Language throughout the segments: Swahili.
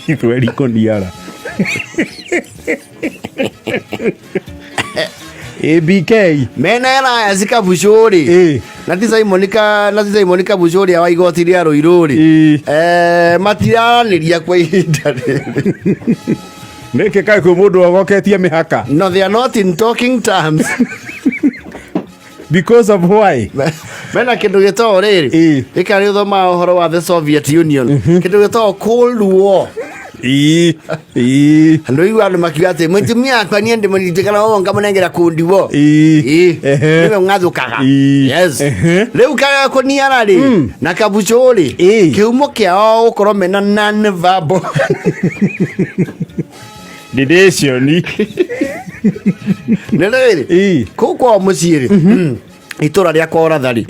Ithweri kuniara. ABK mena era azika bushori natisa imonika bushori awa igoti ria Ruiru matiraniria kwa ihinda neke kai ko mundu ogoketie mihaka. No, they are not in talking terms. Because of why? Mena kindu gito riri ikari thoma uhoro wa the Soviet Union kindu gito Cold War. Ando iwa no makiate mutumia kwa niende mnitikana wao ngamo nengera kundiwo niwe ngathukaga. Yes leu kaya ko niara ri na kabuchori kiumo kiao ukoro mena non verbal didesioni nere kuko musiri itora ria kwa Orathari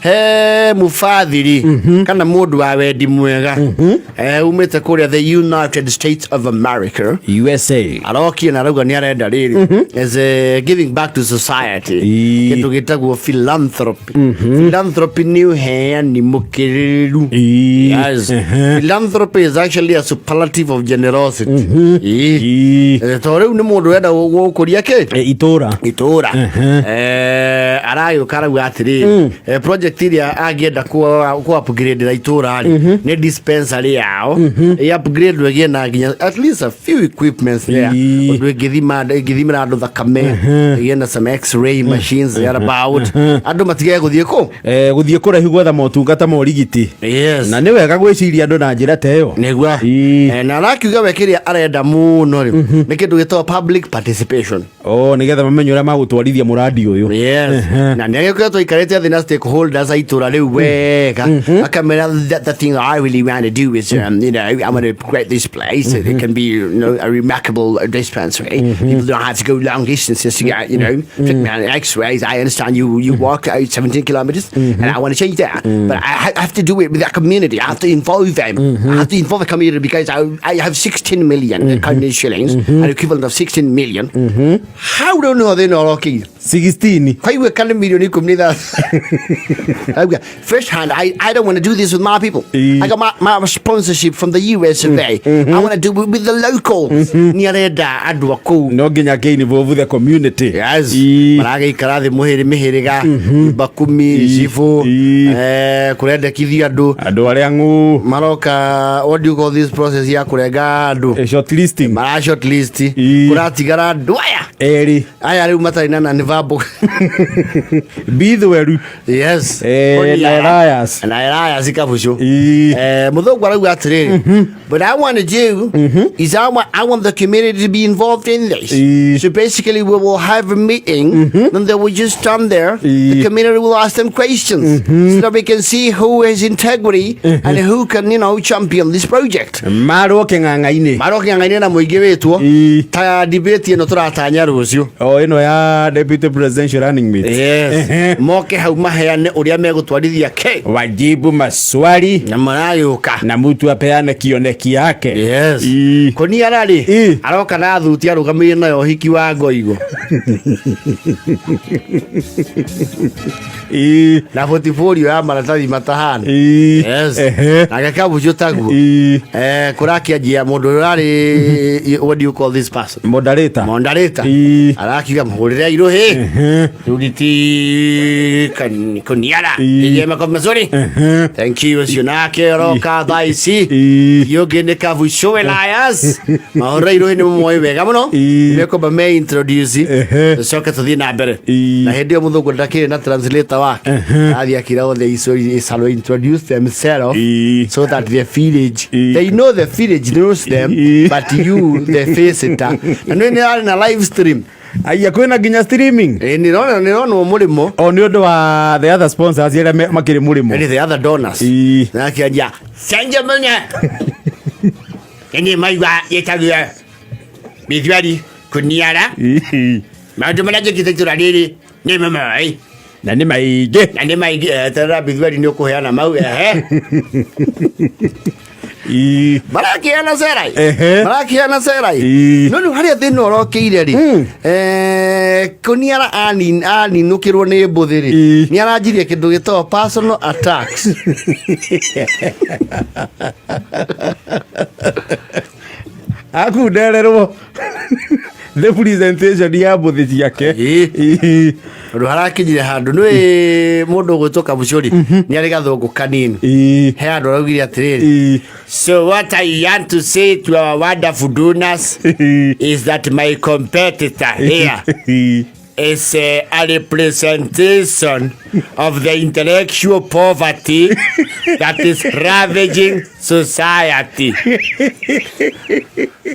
he mufathiri kana mundu wa wendi mwega umete kuria the United States of America USA aroki na rauga ni arenda riri as giving back to society kindu gitagwo philanthropy ni uheani mukiriru. Yes, philanthropy is actually a superlative of generosity. Tore ni mundu wenda gukuria ke itora arayo karagu atiri project iria agenda ku upgrade na itura ni dispensary yao upgrade wege na at least a few equipments there undu githimira andu thakame yena some x-ray machines there about andu matige guthie kuraihu gwetha motungata ma urigiti. Yes, na ni wega gwiciria andu na njira teyo negwa na arakiuga wekiria arenda muno ri ni kindu gito public participation nigetha mamenye ura magutwarithia muradi uyu. Yes, na nĩgĩkĩrĩtwo tũikarĩte thĩ na stakeholders a itũra rĩu wega akamera the thing I really want to do is I want to create this place. It can be a remarkable dispensary. People don't have to go long distances to get take me on x-rays. I understand you walk out 17 kilometers and I want to change that, but I have to do it with that community. I have to involve them. I have to involve the community because I have 16 million Canadian shillings, an equivalent of 16 million. How do you know they're not okay? 16 quite we can million first hand. I don't want to do this with my people. I got my sponsorship from the US of A. I want to do it with the locals near da adwako no ginya ke involve the community. Yes, maraga ikarathi mihiriga bakumi jifu kurenda kithia andu aria ngu maroka. What do you call this process ya kurenga andu? Short listing. Mara short list kuratigara andu aya riu matari na verbal Bithweru. Yes, na Elias ikabucho muthongo arauga atiri but I want to do is I want the community to be involved in this. So basically we will have a meeting and they will just stand there. The community will ask them questions so that we can see who has integrity and who can champion this project. Maroke ng'ang'aini na muingi witwo ta debate ino turatanya rucio ino ya deputy presidential running mate. Yes, moke hau maheane uria megutwarithia ke wajibu maswali na marayuka na mtu apeane kioneki yake. Yes, koni arari aroka na thuti arugamire nayo hiki wa ngoigo na portfolio ya maratathi matahana. Yes, agakabu jotagu kurakia jia mundu rari what do you call this person? Moderator arakiga muhurira irohe ruditi koniara yema kwa mazuri. Thank you Yonake roka daisi yogene kavu show Elias mahora irohe ni mmoyo wega muno niko ba me introduce soka tuthi na mbere na hindi muthungu ndakire na translator wake athi akira othe is always introduce themselves so that their village they know the village knows them but you the face it and when they are in a live stream aya kwena ginya streaming nirona murimo ni undu wa the other sponsors ira makiri murimo the other donors na kiaja sanje manya maiwa yetagia Bithweri kuniara maundu maraje kitetura riri ni mamai na ni maige tara Bithweri ni ukuheana mau marakiana cerai marakiana cerai no ni haria thina orokeire ri kuniara ani nukirwo ni mbuthi ri ni aranjirie kindu gitoo personal attacks akundererwo representation ya mbuthi ciake ru harakinyire handu nwi mundu gwituka mucuri ni ari gathungu kanini he andu araugire atiriri so what I want to say to our wonderful donors is that my competitor here is a representation of the intellectual poverty that is ravaging society.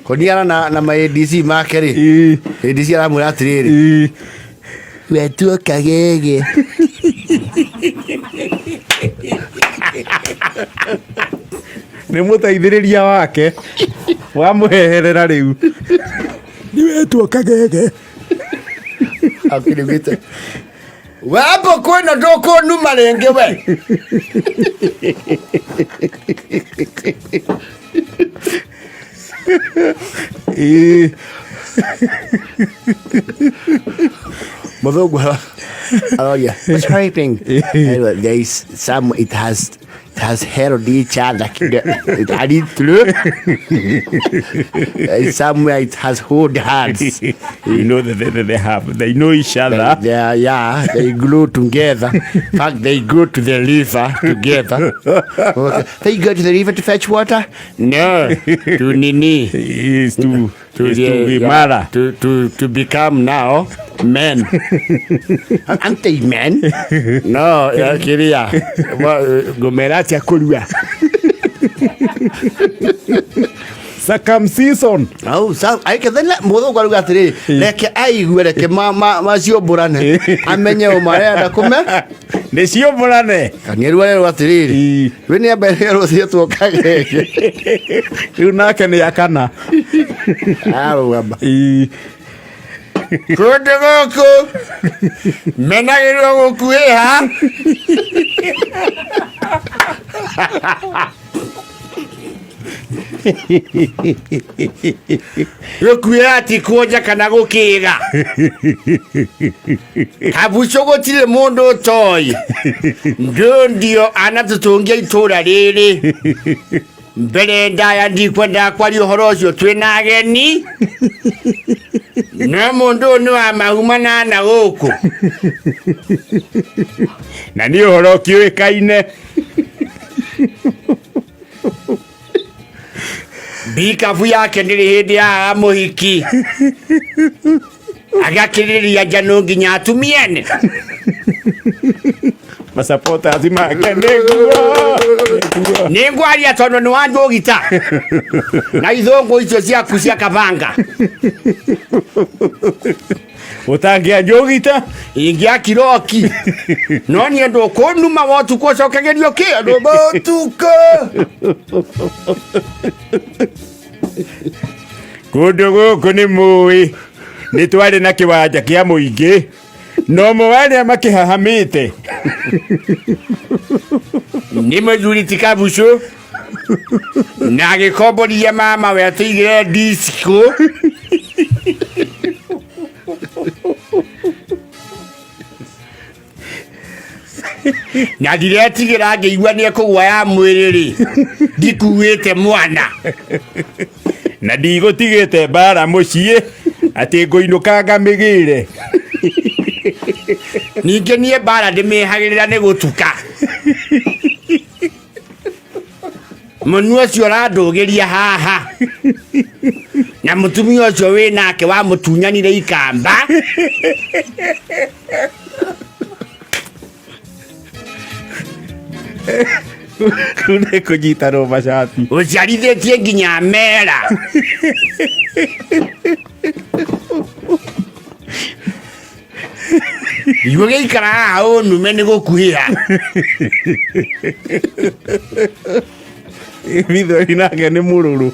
Koniana na ma ADC makeri ADC aramura atiriri wetu kagege ni mutaithiriria wake wamuheherera riu ni wetu kagege akilibita wapo kwena doko numa lenge we Mothogu oh yeah what's happening there is some it has held each other I need to look somewhere it has hold hands you know that they know each other they glue together in fact they go to the river together okay. They go to the river to fetch water no to nini is to be mara to become now men aren't they men no kiria gomerati akulwa circumcision oh so I can then let motho gwaru atiri leke aigwe leke ma cio burane amenye umarenda kume ne cio burane kanyeru wale watiriri we ni abere rocio twokage riu nake ni akana arugamba kundu guku menagirwo gukuiha gukuiha ati kuoja kana gukiga kabuco gutire mundu toyi ndio anatutungia itura riri mbere ndaya ndikwenda kwari uhoro ucio twina ageni na mundu ni wa mahumana na guku na ni uhoro kiuikaine bikabu yake ndiri hindi ya muhiki agakiriria njano nginya atumiene masapota azima kenegua ningwaria tono ni wandu gita na ithongo icio ciaku cia kabanga utangia njogita ingia kiroki no ni ndo konuma watu kocokagerio ki ndo botuka kundu guku ni mui ni twari na kiwanja kia muingi no mwaria makihahamite ni mujuri tikabuco na gikomboria mama we atigire disco na diretigira ngeigua ni kugwa ya mwiriri ndikuwite mwana na ndigutigite bara mucie ati nguinuka ngamigire ninge nie bara ndimihagirira ni gutuka munua cio randugiria haha na mutumia ucio wi nake wa mutunyanire ikamba kune kujitaro mashati uciarithitie nginya mera iwe geikara haha unume ni gukuhiha video inake ni mururu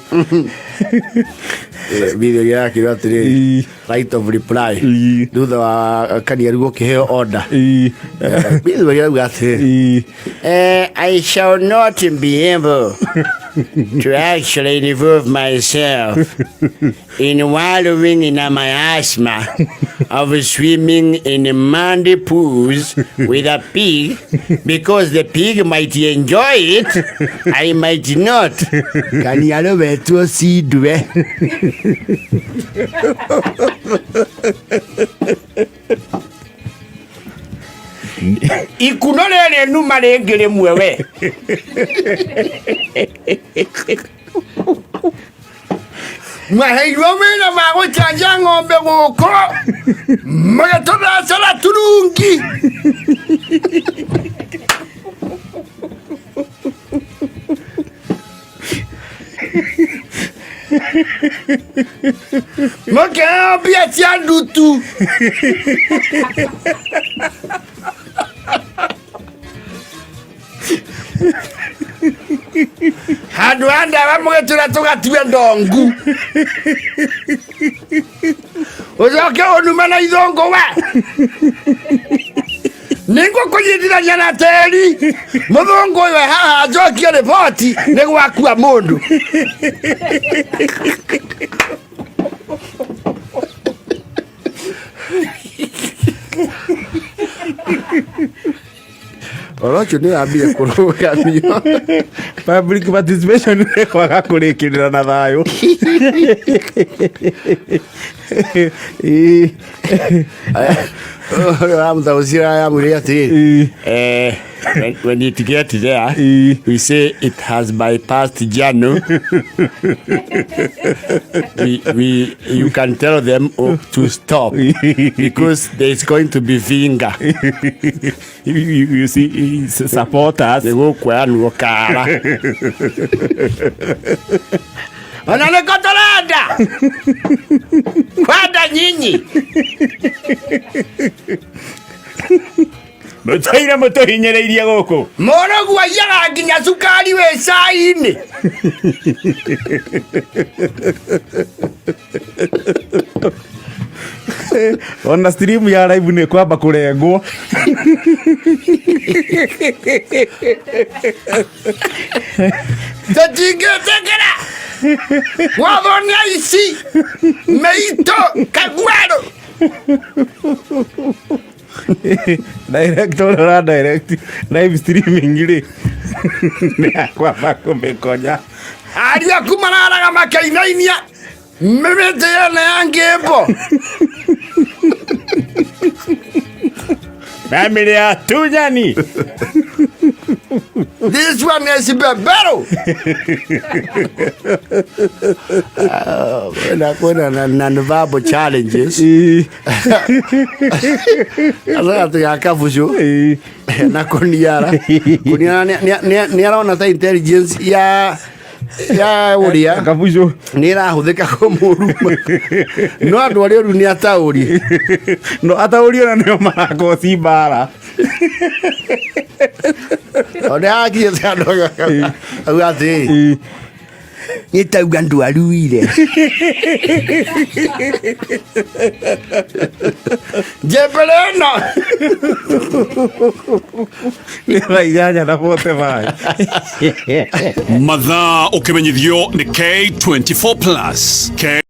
video yake ratiri right of reply thutha wa kaniaru gukiheo order video yake ratiri I shall not be able to actually involve myself in wallowing in my asthma of swimming in muddy pools with a pig, because the pig might enjoy it, I might not. Kanialo betu sidwe. Ikunolele numale ngele mwewe. Mahaywa wena mago chanja ngombe goko. Magatoba sala turungi. Maka bia tiandutu. Handu anda wamugetura tugatue ndongu. Uzoke onuma na ithongo wa. Ningo kunyitithania na teri. Muthungu uyu haha ajokie riboti ni gwakua mundu. Orocho ni ambire kurugamio. Public participation ni kwaga kurikirira na thayo. I'm when it gets there, we say it has bypassed Jano. You can tell them to stop because there's going to be finger. You see, supporters. They will kara. Analekotolada. Kwada nyinyi. Mutaira mutohinyereirie goko. Moro gwa yaga nginya sukari we saini. Ona stream ya live ni kwamba kurengwo. Tatingetekera. Wadonia isi. Meito kagwaro. Director ra direct live streaming ri. Ni kwamba kumekonya. Aria kumarara makainainia. Mebete yana yangembo. Family ya Tujani. This one is better. Kuna non-verbal challenges. Asa ya kafusho. Na kuniara. Kuniara ni araona ta intelligence ya uria Kafusho ni rahuthika kumuruma. No andu aria ru ni atauri. No atauri na nio marako cimbara. Ona akie sandoga. Agati. Ni tauga ndwaruire. Jebeleno. Ni raiganya na bote vai. Mathaa ukimenyithio ni K24+.